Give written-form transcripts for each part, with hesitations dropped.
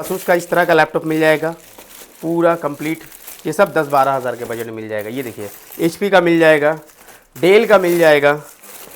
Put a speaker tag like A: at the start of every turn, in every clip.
A: asus का इस तरह का लैपटॉप मिल जाएगा पूरा कंप्लीट। ये सब 10-12 हज़ार के बजट में मिल जाएगा। ये देखिए HP का मिल जाएगा, डेल का मिल जाएगा,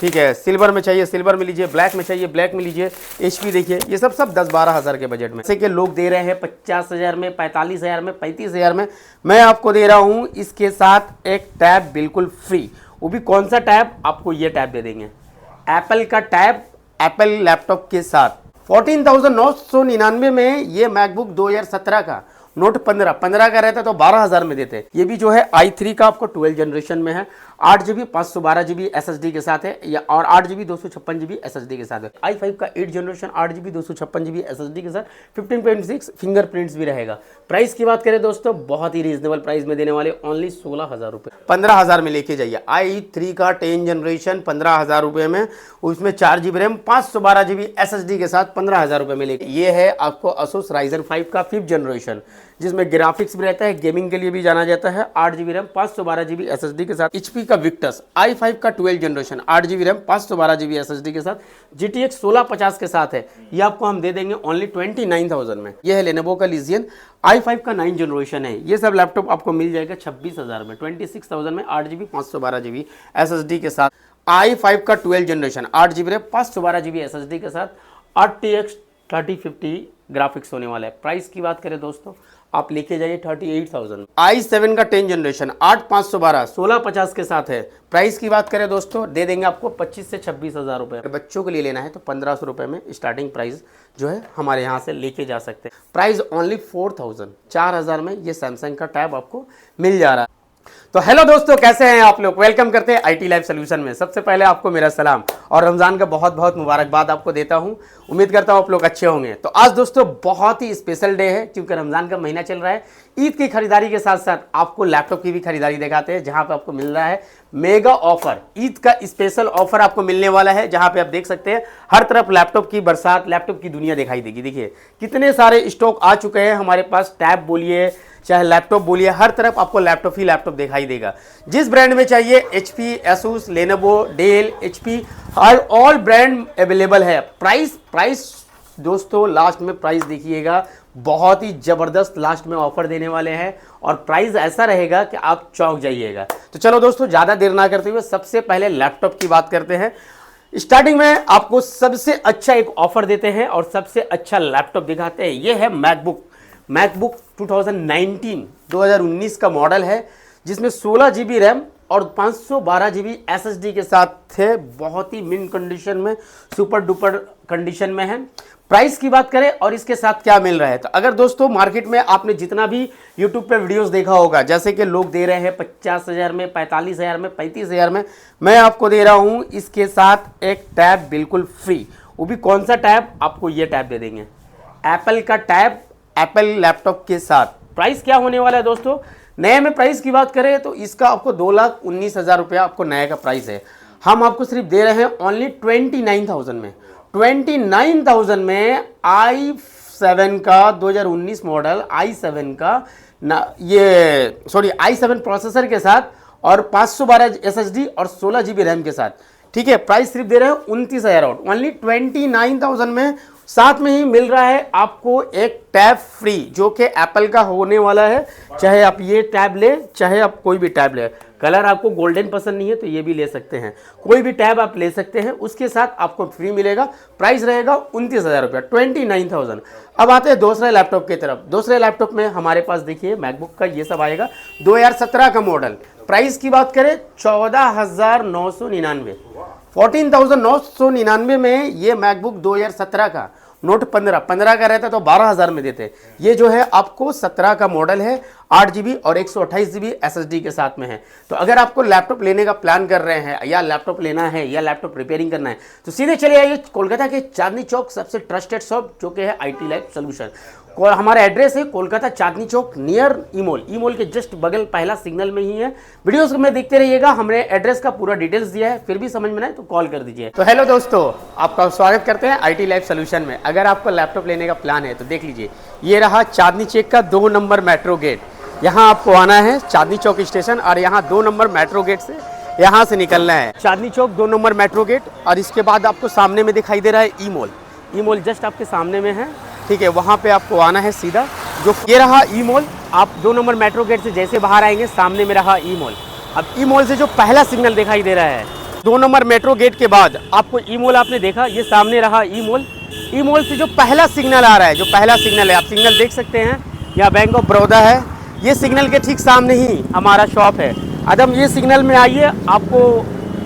A: ठीक है। सिल्वर में चाहिए सिल्वर में लीजिए, ब्लैक में चाहिए ब्लैक में लीजिए। HP देखिए ये सब 10-12 हज़ार के बजट में। जैसे कि लोग दे रहे हैं 50,000 में, 45,000 में, 35,000 में, मैं आपको दे रहा हूँ इसके साथ एक टैब बिल्कुल फ्री। वो भी कौन सा टैब? आपको ये टैब दे देंगे, एप्पल का टैब, एप्पल लैपटॉप के साथ 14,999 में। ये मैकबुक 2017 का नोट 15 का रहता तो 12,000 में देते। ये भी जो है i3 का आपको 12 जनरेशन में है, 8GB 512GB SSD के साथ है, या और 8GB 256GB SSD के साथ है। i5 का 8 जनरेशन 8GB 256GB SSD के साथ 15.6 फिंगरप्रिंट्स भी रहेगा। प्राइस की बात करें दोस्तों, बहुत ही रीजनेबल प्राइस में देने वाले, ओनली 16,000 रुपये, 15,000 में लेके जाइए। i3 का 10 जनरेशन 15,000 रुपये में, उसमें 4GB रैम 512GB SSD के साथ 15,000 रुपये में लेके। ये है आपको Asus Ryzen 5 का 5th जनरेशन, जिसमें ग्राफिक्स भी रहता है, गेमिंग के लिए भी जाना जाता है। 8GB रैम 512GB SSD के साथ। HP का Victus i5 का 12 generation 8GB RAM 512GB SSD के साथ GTX 1650 के साथ है। ये आपको हम दे देंगे ओनली 29,000 में। ये है Lenovo का Legion i5 का 9 जनरेशन है। ये सब लैपटॉप आपको मिल जाएगा 26,000 में, 26,000 में 8GB 512GB SSD के साथ। i5 का 12 generation 8GB RAM 512GB SSD के साथ, RTX 3050 ग्राफिक्स होने वाला है। प्राइस की बात करें दोस्तों, आप लेके जाइए 38,000। i7 का 10 जनरेशन 8,512 1650 के साथ है। प्राइस की बात करें दोस्तों, दे देंगे आपको 25 से 26,000 रुपये। बच्चों के लिए लेना है तो 1,500 रुपये में स्टार्टिंग प्राइस जो है हमारे यहाँ से लेके जा सकते हैं। प्राइस ओनली 4,000, 4,000 में ये सैमसंग का टैब आपको मिल जा रहा है। तो हेलो दोस्तों, कैसे हैं आप लोग? वेलकम करते हैं IT लाइव सोल्यूशन में। सबसे पहले आपको मेरा सलाम और रमज़ान का बहुत बहुत मुबारकबाद आपको देता हूं। उम्मीद करता हूं आप लोग अच्छे होंगे। तो आज दोस्तों बहुत ही स्पेशल डे है, क्योंकि रमज़ान का महीना चल रहा है। ईद की खरीदारी के साथ साथ आपको लैपटॉप की भी खरीदारी दिखाते हैं, जहां पे आपको मिल रहा है मेगा ऑफर। ईद का स्पेशल ऑफर आपको मिलने वाला है, जहां पे आप देख सकते हैं हर तरफ लैपटॉप की बरसात, लैपटॉप की दुनिया दिखाई देगी। देखिए कितने सारे स्टॉक आ चुके हैं हमारे पास, टैब बोलिए चाहे लैपटॉप बोलिए, हर तरफ आपको लैपटॉप ही लैपटॉप दिखाई देगा। जिस ब्रांड में चाहिए, HP, Asus, Lenovo, Dell, HP, हर ऑल ब्रांड अवेलेबल है। प्राइस दोस्तों लास्ट में प्राइस देखिएगा, बहुत ही ज़बरदस्त लास्ट में ऑफर देने वाले हैं, और प्राइस ऐसा रहेगा कि आप चौंक जाइएगा। तो चलो दोस्तों ज़्यादा देर ना करते हुए सबसे पहले लैपटॉप की बात करते हैं। स्टार्टिंग में आपको सबसे अच्छा एक ऑफर देते हैं और सबसे अच्छा लैपटॉप दिखाते हैं। ये है मैकबुक 2019 का मॉडल है, जिसमें 16GB रैम और 512GB SSD के साथ है। बहुत ही मिन कंडीशन में, सुपर डुपर कंडीशन में है। प्राइस की बात करें और इसके साथ क्या मिल रहा है, तो अगर दोस्तों मार्केट में आपने जितना भी YouTube पे वीडियोस देखा होगा, जैसे कि लोग दे रहे हैं 50,000 में, 45,000 में, 35,000 में, मैं आपको दे रहा हूँ इसके साथ एक टैब बिल्कुल फ्री। वो भी कौन सा टैब? आपको ये टैब दे देंगे, एप्पल का टैब, एप्पल लैपटॉप के साथ। प्राइस क्या होने वाला है दोस्तों? नए में प्राइस की बात करें तो इसका आपको 2,19,000 रुपया आपको नए का प्राइस है। हम आपको सिर्फ दे रहे हैं ओनली 29,000 में। 29,000 में i7 का 2019 मॉडल, i7 का i7 प्रोसेसर के साथ और 512 SSD और 16GB रैम के साथ, ठीक है। प्राइस सिर्फ दे रहे हैं 29,000 आउट, ओनली 29,000 में। साथ में ही मिल रहा है आपको एक टैब फ्री, जो कि एप्पल का होने वाला है। चाहे आप ये टैब ले, चाहे आप कोई भी टैब ले। कलर आपको गोल्डन पसंद नहीं है तो ये भी ले सकते हैं, कोई भी टैब आप ले सकते हैं, उसके साथ आपको फ्री मिलेगा। प्राइस रहेगा 29,000 रुपया, 29,000। अब आते हैं दूसरे लैपटॉप की तरफ। दूसरे लैपटॉप में हमारे पास देखिए मैकबुक का ये सब आएगा, 2017 का मॉडल। प्राइस की बात करें 14,999, 14,999 में ये मैकबुक 2017 का नोट 15 का रहता तो 12,000 में देते। ये जो है आपको 17 का मॉडल है, 8GB और 128GB SSD के साथ में है। तो अगर आपको लैपटॉप लेने का प्लान कर रहे हैं, या लैपटॉप लेना है, या लैपटॉप रिपेयरिंग करना है, तो सीधे चले आइए कोलकाता के चांदनी चौक, सबसे ट्रस्टेड शॉप जो कि है IT लाइव सोल्यूशन। हमारा एड्रेस है कोलकाता चांदनी चौक नियर ईमोल के जस्ट बगल, पहला सिग्नल में ही है। वीडियोस में देखते रहिएगा, हमने एड्रेस का पूरा डिटेल्स दिया है, फिर भी समझ में ना आए तो कॉल कर दीजिए। तो हेलो दोस्तों, आपका स्वागत करते हैं IT लाइव सोल्यूशन में। अगर आपको लैपटॉप लेने का प्लान है तो देख लीजिए, ये रहा चांदनी चौक का 2 नंबर मेट्रो गेट। यहाँ आपको आना है चांदनी चौक स्टेशन, और यहाँ 2 नंबर मेट्रो गेट से यहाँ से निकलना है। Chandni Chowk 2 number metro gate, और इसके बाद आपको सामने में दिखाई दे रहा है ईमोल जस्ट आपके सामने में है। ठीक है, वहाँ पे आपको आना है सीधा। जो ये रहा ई मॉल, आप 2 नंबर मेट्रो गेट से जैसे बाहर आएंगे सामने में रहा ई मॉल। अब ई मॉल से जो पहला सिग्नल दिखाई दे रहा है 2 नंबर मेट्रो गेट के बाद आपको ई मॉल आपने देखा, ये सामने रहा ई मॉल। ई मॉल से जो पहला सिग्नल आ रहा है, जो पहला सिग्नल है, आप सिग्नल देख सकते हैं, यहाँ बैंक ऑफ बड़ौदा है। ये सिग्नल के ठीक सामने ही हमारा शॉप है। अदम ये सिग्नल में आइए, आपको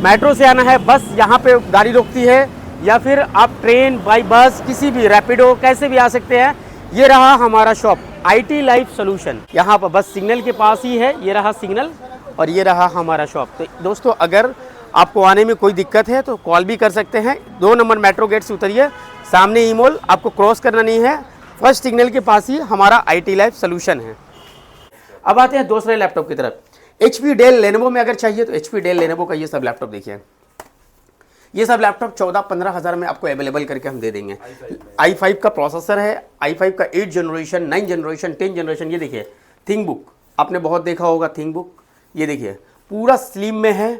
A: मेट्रो से आना है, बस यहाँ पे गाड़ी रोकती है, या फिर आप ट्रेन बाई बस किसी भी रैपिडो कैसे भी आ सकते हैं। ये रहा हमारा शॉप IT लाइफ सोल्यूशन, यहाँ पर बस सिग्नल के पास ही है। ये रहा सिग्नल और ये रहा हमारा शॉप। तो दोस्तों अगर आपको आने में कोई दिक्कत है तो कॉल भी कर सकते हैं। 2 नंबर मेट्रो गेट से उतरिए, सामने ई मॉल, आपको क्रॉस करना नहीं है, फर्स्ट सिग्नल के पास ही हमारा IT लाइफ सोल्यूशन है। अब आते हैं दूसरे लैपटॉप की तरफ। HP डेल लेनोवो में अगर चाहिए तो HP डेल लेनोवो का ये सब लैपटॉप देखिए। ये सब लैपटॉप 14-15 हज़ार में आपको अवेलेबल करके हम दे देंगे। i5 का प्रोसेसर है, i5 का 8 जनरेशन, 9 जनरेशन, 10 जनरेशन। ये देखिए थिंक बुक, आपने बहुत देखा होगा थिंक बुक। ये देखिए पूरा स्लिम में है,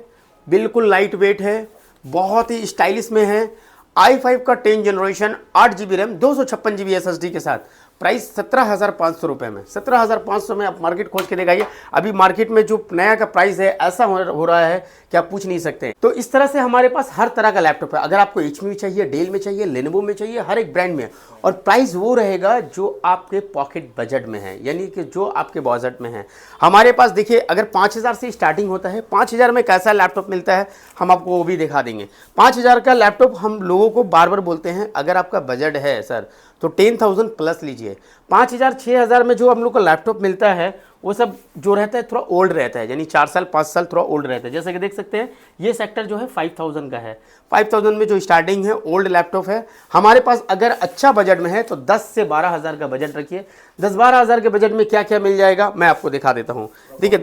A: बिल्कुल लाइट वेट है, बहुत ही स्टाइलिश में है। i5 का 10 generation 8 GB RAM 256 GB SSD के साथ, प्राइस 17,500 रुपये में। 17,500 में आप मार्केट खोज के दिखाइए। अभी मार्केट में जो नया का प्राइस है ऐसा हो रहा है कि आप पूछ नहीं सकते। तो इस तरह से हमारे पास हर तरह का लैपटॉप है। अगर आपको HP में चाहिए, डेल में चाहिए, लेनोवो में चाहिए, हर एक ब्रांड में, और प्राइस वो रहेगा जो आपके पॉकेट बजट में है, यानी कि जो आपके बजट में है। हमारे पास देखिए अगर 5,000 से स्टार्टिंग होता है, 5,000 में कैसा लैपटॉप मिलता है हम आपको वो भी दिखा देंगे। 5,000 का लैपटॉप हम लोगों को बार बार बोलते हैं, अगर आपका बजट है सर तो 10,000 प्लस लीजिए। 5,000 6,000 में जो हम लोग को लैपटॉप मिलता है वो सब जो रहता है थोड़ा ओल्ड रहता है, यानी 4 साल 5 साल थोड़ा ओल्ड रहता है। जैसे कि देख सकते हैं ये सेक्टर जो है 5,000 का है। 5,000 में जो स्टार्टिंग है ओल्ड लैपटॉप है हमारे पास। अगर अच्छा बजट में है तो 10 से 12 हज़ार का बजट रखिए। 10-12 हज़ार के बजट में क्या क्या मिल जाएगा मैं आपको दिखा देता हूँ। देखिए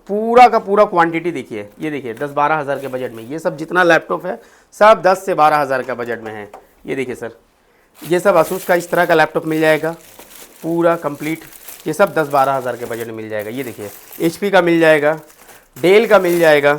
A: पूरा का पूरा क्वांटिटी देखिए, ये देखिए 10-12 हज़ार के बजट में ये सब जितना लैपटॉप है सब 10 से 12 हज़ार का बजट में है। ये देखिए सर, ये सब asus का इस तरह का लैपटॉप मिल जाएगा पूरा कंप्लीट, ये सब 10-12 हज़ार के बजट में मिल जाएगा। ये देखिए HP का मिल जाएगा, डेल का मिल जाएगा,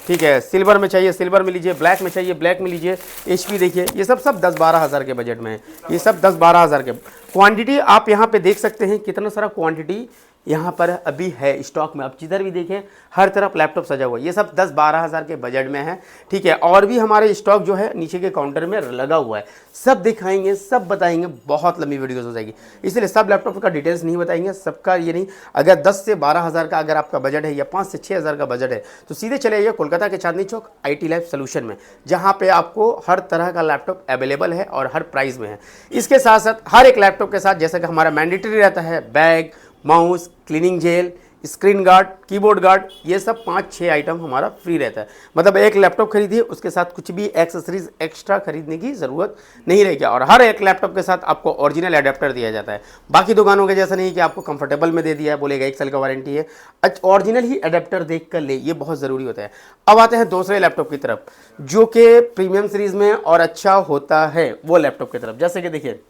A: ठीक है। सिल्वर में चाहिए सिल्वर में लीजिए, ब्लैक में चाहिए ब्लैक में लीजिए। HP देखिए ये सब 10-12 हज़ार के बजट में है। ये सब 10-12 हज़ार के क्वांटिटी आप यहाँ पे देख सकते हैं, कितना सारा क्वांटिटी यहाँ पर अभी है स्टॉक में। आप जिधर भी देखें हर तरफ लैपटॉप सजा हुआ है। ये सब 10-12 हज़ार के बजट में है, ठीक है। और भी हमारे स्टॉक जो है नीचे के काउंटर में लगा हुआ है, सब दिखाएंगे सब बताएंगे, बहुत लंबी वीडियोस हो जाएगी, इसलिए सब लैपटॉप का डिटेल्स नहीं बताएंगे सबका। ये नहीं, अगर 10 से 12 हज़ार का अगर आपका बजट है या 5 से 6 हज़ार का बजट है तो सीधे चले आइए कोलकाता के Chandni Chowk IT life solution में, जहाँ पर आपको हर तरह का लैपटॉप अवेलेबल है और हर प्राइस में है। इसके साथ साथ हर एक लैपटॉप के साथ जैसा कि हमारा मैंडेटरी रहता है bag, mouse, cleaning gel, screen guard, keyboard guard, ये सब 5-6 आइटम हमारा फ्री रहता है। मतलब एक लैपटॉप खरीदिए उसके साथ कुछ भी एक्सेसरीज एक्स्ट्रा खरीदने की ज़रूरत नहीं रहेगी। और हर एक लैपटॉप के साथ आपको ओरिजिनल एडेप्टर दिया जाता है। बाकी दुकानों के जैसा नहीं कि आपको कंफर्टेबल में दे दिया है, बोलेगा 1 साल का वारंटी है। ओरिजिनल ही एडेप्टर देख कर ले, ये बहुत ज़रूरी होता है। अब आते हैं दूसरे लैपटॉप की तरफ जो कि प्रीमियम सीरीज़ में और अच्छा होता है वो लैपटॉप की तरफ। जैसे कि देखिए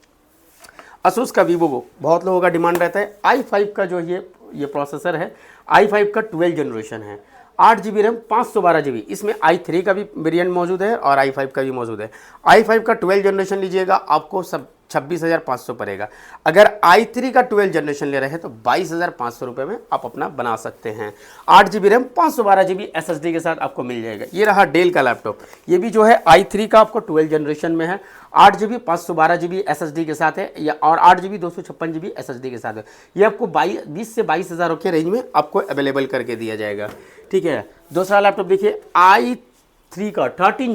A: asus का vivo बुक बहुत लोगों का डिमांड रहता है। i5 का जो ये प्रोसेसर है, i5 का 12 जनरेशन है, 8 GB रैम 512 GB। इसमें i3 का भी वेरिएंट मौजूद है और i5 का भी मौजूद है। i5 का 12 जनरेशन लीजिएगा आपको सब 26,500 पड़ेगा। अगर i3 का 12 जनरेशन ले रहे हैं तो 22,500 रुपये में आप अपना बना सकते हैं। 8 GB रैम 512 GB SSD के साथ आपको मिल जाएगा। ये रहा डेल का लैपटॉप, ये भी जो है i3 का आपको 12 जनरेशन में है, 8 GB 512 GB SSD के साथ है या और 8 GB 256 GB SSD के साथ है। ये आपको 20 से 22,000 के रेंज में आपको अवेलेबल करके दिया जाएगा, ठीक है। दूसरा लैपटॉप देखिए i3 का 13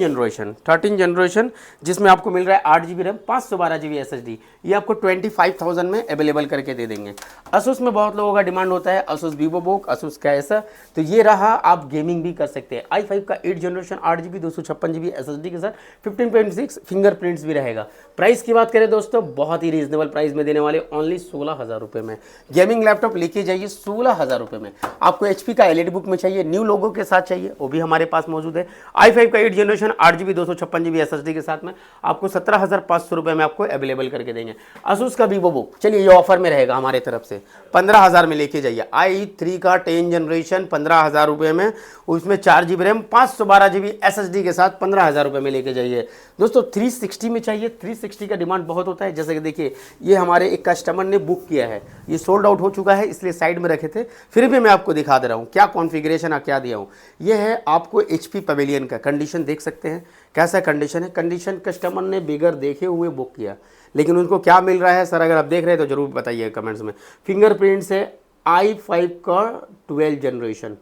A: जनरेशन जिसमें आपको मिल रहा है 8 GB रैम 512 GB SSD। ये आपको 25,000 में अवेलेबल करके दे देंगे। asus में बहुत लोगों का डिमांड होता है, asus vivobook, asus का ऐसा, तो ये रहा, आप गेमिंग भी कर सकते हैं। i5 का 8 जनरेशन 8 GB 256 GB SSD के साथ 15.6 फिंगरप्रिंट्स भी रहेगा। प्राइस की बात करें दोस्तों बहुत ही रीजनेबल प्राइस में देने वाले, ओनली 16,000 रुपये में गेमिंग लैपटॉप लेके जाइए 16,000 रुपये में। आपको HP का LED बुक में चाहिए, न्यू लोगो के साथ चाहिए, वो भी हमारे पास मौजूद है। i5 का 8 जनरेशन 8GB 256GB SSD के साथ में आपको 17,500 रुपये में आपको अवेलेबल करके देंगे। Asus का वीवो बुक, चलिए ये ऑफर में रहेगा हमारे तरफ से, 15,000 में लेके जाइए। i3 का 10 जनरेशन 15,000 रुपये में, उसमें 4GB रैम 512GB SSD के साथ 15,000 रुपये में लेके जाइए। दोस्तों 360 में चाहिए, 360 का डिमांड बहुत होता है। जैसे कि देखिए ये हमारे एक कस्टमर ने बुक किया है, ये सोल्ड आउट हो चुका है इसलिए साइड में रखे थे, फिर भी मैं आपको दिखा दे रहा हूँ क्या कॉन्फ़िगरेशन क्या दिया हूँ। ये है आपको HP पवेलियन का कंडीशन, देख सकते हैं कैसा कंडीशन है। कंडीशन कस्टमर ने बिगर देखे हुए बुक किया, लेकिन उनको क्या मिल रहा है सर, अगर आप देख रहे हैं तो जरूर बताइए कमेंट्स में। फिंगरप्रिंट से i5 का 12 जनरेशन,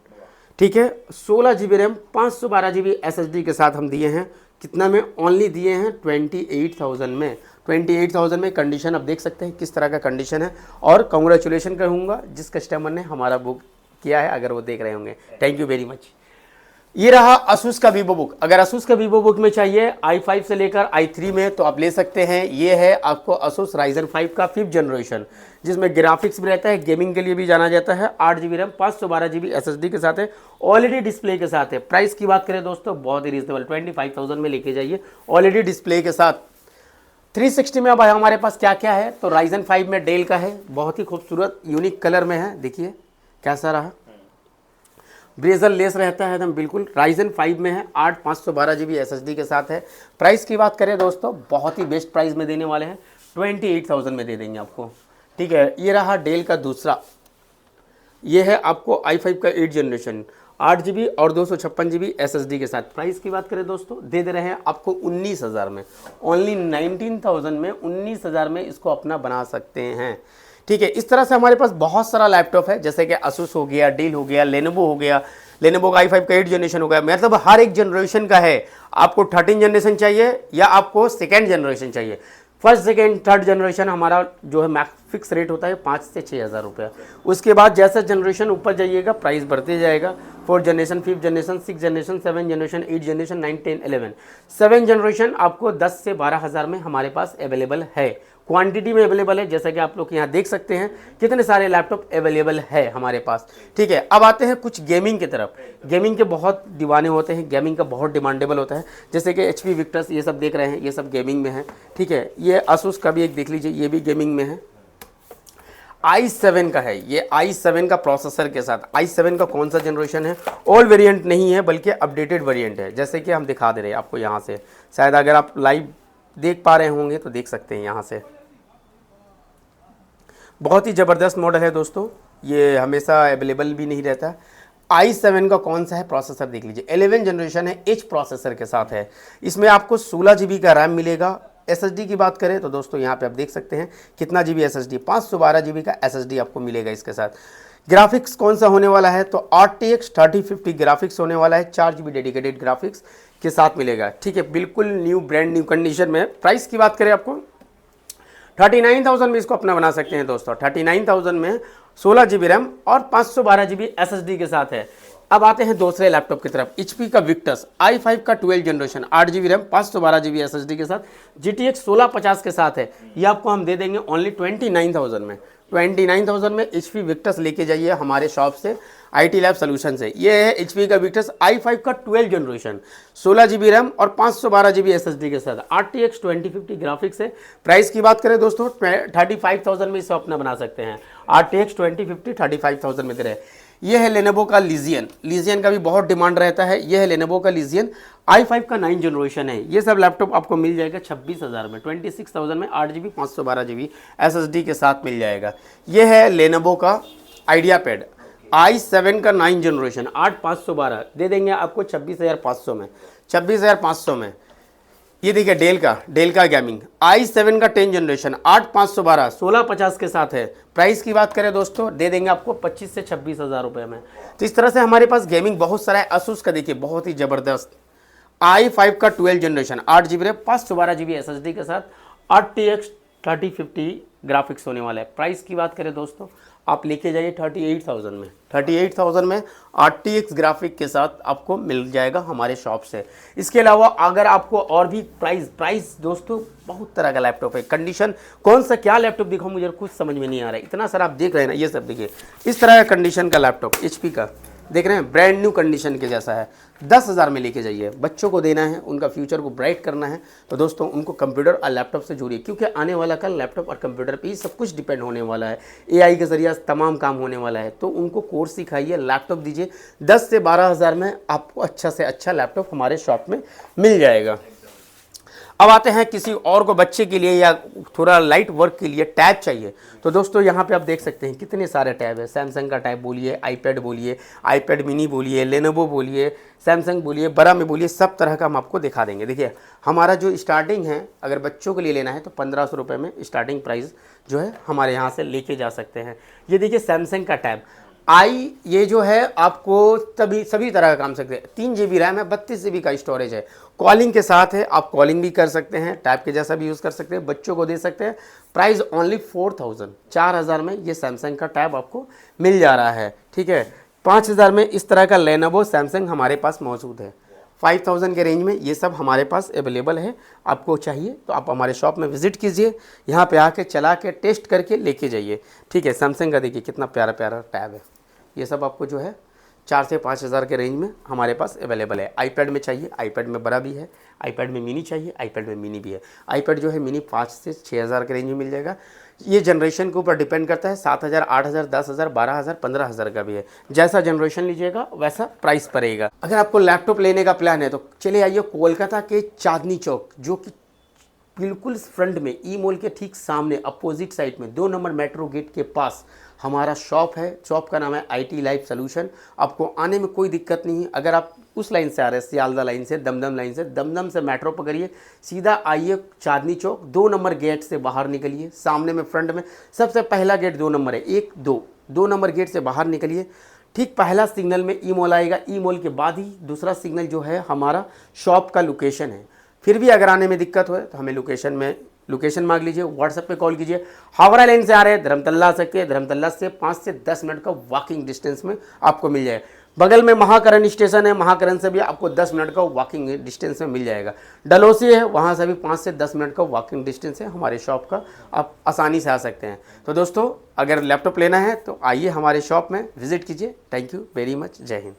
A: ठीक है, 16GB रैम 512GB SSD के साथ हम दिए हैं। कितना में ओनली दिए हैं? 28,000 में। 28,000 में कंडीशन आप देख सकते हैं किस तरह का कंडीशन है। और कांग्रेचुलेशन कहूँगा जिस कस्टमर ने हमारा बुक किया है, अगर वो देख रहे होंगे, थैंक यू वेरी मच। ये रहा Asus का वीवो बुक। अगर Asus का वीवो बुक में चाहिए i5 से लेकर i3 में तो आप ले सकते हैं। ये है आपको Asus Ryzen 5 का 5th जनरेशन, जिसमें ग्राफिक्स भी रहता है, गेमिंग के लिए भी जाना जाता है। 8GB रैम 512GB SSD के साथ है, OLED डिस्प्ले के साथ है। प्राइस की बात करें दोस्तों बहुत ही रीजनेबल, 25,000 में लेके जाइए OLED डिस्प्ले के साथ। 360 में अब हमारे पास क्या क्या है, तो Ryzen 5 में डेल का है, बहुत ही खूबसूरत यूनिक कलर में है, देखिए कैसा रहा, ब्रेजर लेस रहता है एकदम बिल्कुल। Ryzen 5 में है, 8/512GB SSD के साथ है। प्राइस की बात करें दोस्तों बहुत ही बेस्ट प्राइस में देने वाले हैं, 28,000 में दे देंगे आपको, ठीक है। ये रहा डेल का दूसरा, ये है आपको i5 का 8 जनरेशन 8GB और 256GB SSD के साथ। प्राइस की बात करें दोस्तों दे दे रहे हैं आपको 19,000 में, ओनली 19,000 में, 19,000 में इसको अपना बना सकते हैं, ठीक है। इस तरह से हमारे पास बहुत सारा लैपटॉप है, जैसे कि Asus हो गया, डेल हो गया, लेनोवो हो गया। लेनोवो का i5 का 8 जनरेशन हो गया, मतलब हर एक जनरेशन का है। आपको 13 जनरेशन चाहिए या आपको सेकेंड जनरेशन चाहिए। फर्स्ट सेकेंड थर्ड जनरेशन हमारा जो है मैक्स फिक्स रेट होता है 5 से 6,000 रुपये। उसके बाद जैसे जनरेशन ऊपर जाइएगा प्राइस बढ़ते जाएगा। 4th generation, 5th generation, 6th generation, 7th generation, 8th generation, 9, 10, 11, 7 generation आपको 10 से 12,000 में हमारे पास अवेलेबल है, क्वांटिटी में अवेलेबल है। जैसा कि आप लोग यहाँ देख सकते हैं कितने सारे लैपटॉप अवेलेबल है हमारे पास, ठीक है। अब आते हैं कुछ गेमिंग की तरफ। गेमिंग के बहुत दीवाने होते हैं, गेमिंग का बहुत डिमांडेबल होता है, जैसे कि HP विक्टर्स, ये सब देख रहे हैं, ये सब गेमिंग में है, ठीक है। ये Asus का भी एक देख लीजिए, ये भी गेमिंग में है। i7 का है, ये i7 का प्रोसेसर के साथ। i7 का कौन सा जनरेशन है? ओल्ड वेरिएंट नहीं है बल्कि अपडेटेड वेरिएंट है, जैसे कि हम दिखा दे रहे हैं आपको यहाँ से। शायद अगर आप लाइव देख पा रहे होंगे तो देख सकते हैं यहाँ से। बहुत ही ज़बरदस्त मॉडल है दोस्तों, ये हमेशा अवेलेबल भी नहीं रहता। i7 का कौन सा है प्रोसेसर देख लीजिए, 11 जनरेशन है, H प्रोसेसर के साथ है। इसमें आपको 16GB का रैम मिलेगा। SSD की बात करें तो दोस्तों यहाँ पे आप देख सकते हैं कितना GB SSD, 512GB का SSD आपको मिलेगा इसके साथ। ग्राफिक्स कौन सा होने वाला है, तो RTX 3050 ग्राफिक्स होने वाला है, 4GB डेडिकेटेड ग्राफिक्स के साथ मिलेगा, ठीक है। बिल्कुल न्यू ब्रांड न्यू कंडीशन में। प्राइस की बात करें आपको 39,000 में इसको अपना बना सकते हैं दोस्तों। 39,000 में 16GB रैम और 512GB SSD के साथ है। अब आते हैं दूसरे लैपटॉप की तरफ, HP का विक्टर्स i5 का 12 generation 8GB RAM 512GB SSD के साथ, GTX 1650 के साथ है। ये आपको हम दे देंगे ओनली 29,000 में। 29,000 में HP विक्टर्स लेके जाइए हमारे शॉप से, IT लैब सोल्यूशन से। ये है HP का विक्टर्स i5 का 12 जनरेशन 16GB रैम और 512GB SSD के साथ, RTX 2050 ग्राफिक्स है। प्राइस की बात करें दोस्तों 35,000 में इसे अपना बना सकते हैं। RTX 2050 35,000 में दे रहे हैं। ये है लेनोवो का लीजियन का भी बहुत डिमांड रहता है। ये है लेनोवो का लीजियन, i5 का 9 जनरेशन है। ये सब लैपटॉप आपको मिल जाएगा 26,000 में, 26,000 में 8GB 512GB SSD के साथ मिल जाएगा। ये है लेनोवो का आइडिया पैड i7 का 9 जनरेशन 8/512 दे देंगे आपको 26,500 में, 26,500 में। ये देखिए डेल का गेमिंग i7 का 10 जनरेशन 8/512 1650 के साथ है। प्राइस की बात करें दोस्तों दे देंगे आपको 25 से 26,000 रुपये में। तो इस तरह से हमारे पास गेमिंग बहुत सारा है। Asus का देखिए बहुत ही ज़बरदस्त i5 का 12 generation 8GB RAM 512GB SSD के साथ, RTX 3050 ग्राफिक्स होने वाला है। प्राइस की बात करें दोस्तों आप लेके जाइए 38,000 में, 38,000 में RTX ग्राफिक के साथ आपको मिल जाएगा हमारे शॉप से। इसके अलावा अगर आपको और भी प्राइस दोस्तों बहुत तरह का लैपटॉप है। कंडीशन कौन सा क्या लैपटॉप दिखाऊं मुझे कुछ समझ में नहीं आ रहा है, इतना सारा आप देख रहे हैं ना। ये सब देखिए इस तरह का कंडीशन का लैपटॉप HP का देख रहे हैं, ब्रांड न्यू कंडीशन के जैसा है। 10,000 में लेके जाइए, बच्चों को देना है, उनका फ्यूचर को ब्राइट करना है, तो दोस्तों उनको कंप्यूटर और लैपटॉप से जोड़िए, क्योंकि आने वाला कल लैपटॉप और कंप्यूटर पे ही सब कुछ डिपेंड होने वाला है। एआई के जरिए तमाम काम होने वाला है, तो उनको कोर्स सिखाइए, लैपटॉप दीजिए। 10 से 12,000 में आपको अच्छा से अच्छा लैपटॉप हमारे शॉप में मिल जाएगा। अब आते हैं किसी और को बच्चे के लिए या थोड़ा लाइट वर्क के लिए टैब चाहिए, तो दोस्तों यहाँ पे आप देख सकते हैं कितने सारे टैब है। सैमसंग का टैब बोलिए, आईपैड बोलिए, आईपैड मिनी बोलिए, लेनोवो बोलिए, सैमसंग बोलिए, बड़ा में बोलिए, सब तरह का हम आपको दिखा देंगे। देखिए हमारा जो स्टार्टिंग है, अगर बच्चों के लिए लेना है तो 1500 रुपये में स्टार्टिंग प्राइस जो है हमारे यहाँ से लेके जा सकते हैं। ये देखिए सैमसंग का टैब ये जो है आपको सभी तरह का काम सकते हैं। 3 GB रैम है, 32 GB का स्टोरेज है, कॉलिंग के साथ है, आप कॉलिंग भी कर सकते हैं, टैब के जैसा भी यूज़ कर सकते हैं, बच्चों को दे सकते हैं। प्राइस ओनली 4,000 में ये सैमसंग का टैब आपको मिल जा रहा है। ठीक है, 5,000 में इस तरह का लेनोवो सैमसंग हमारे पास मौजूद है। 5,000 के रेंज में ये सब हमारे पास अवेलेबल है। आपको चाहिए तो आप हमारे शॉप में विज़िट कीजिए, यहाँ पे आके चला के टेस्ट करके लेके जाइए। ठीक है, सैमसंग का देखिए कितना प्यारा प्यारा टैब है। ये सब आपको जो है 4 से 5,000 के रेंज में हमारे पास अवेलेबल है। आईपैड में चाहिए, आईपैड में बड़ा भी है, आईपैड में मिनी चाहिए, आईपैड में मिनी भी है। आईपैड जो है मिनी 5 से 6,000 के रेंज में मिल जाएगा। ये जनरेशन के ऊपर डिपेंड करता है, 7,000, 8,000, 10,000, 12,000, 15,000 का भी है। जैसा जनरेशन लीजिएगा वैसा प्राइस पड़ेगा। अगर आपको लैपटॉप लेने का प्लान है तो चले आइए कोलकाता के चांदनी चौक, जो कि बिल्कुल फ्रंट में ई मॉल के ठीक सामने अपोजिट साइड में 2 नंबर मेट्रो गेट के पास हमारा शॉप है। शॉप का नाम है IT लाइफ सोल्यूशन। आपको आने में कोई दिक्कत नहीं है। अगर आप उस लाइन से आ रहे हैं, सियालदा लाइन से, दमदम लाइन से, दमदम से मेट्रो पकड़िए, सीधा आइए चांदनी चौक, 2 नंबर गेट से बाहर निकलिए। सामने में फ्रंट में सबसे पहला गेट 2 नंबर है, 1 2 नंबर गेट से बाहर निकलिए। ठीक पहला सिग्नल में ई मॉल आएगा, ई मॉल के बाद ही दूसरा सिग्नल जो है हमारा शॉप का लोकेशन है। फिर भी अगर आने में दिक्कत हो तो हमें लोकेशन मांग लीजिए, व्हाट्सएप पे कॉल कीजिए। हावड़ा लाइन से आ रहे हैं, धर्मतल्ला धर्मतल्ला से 5 से 10 मिनट का वॉकिंग डिस्टेंस में आपको मिल जाए। बगल में महाकरण स्टेशन है, महाकरण से भी आपको 10 मिनट का वॉकिंग डिस्टेंस में मिल जाएगा। डलोसी है, वहाँ से भी 5 से 10 मिनट का वॉकिंग डिस्टेंस है हमारे शॉप का, आप आसानी से आ सकते हैं। तो दोस्तों अगर लैपटॉप लेना है तो आइए हमारे शॉप में विजिट कीजिए। थैंक यू वेरी मच, जय हिंद।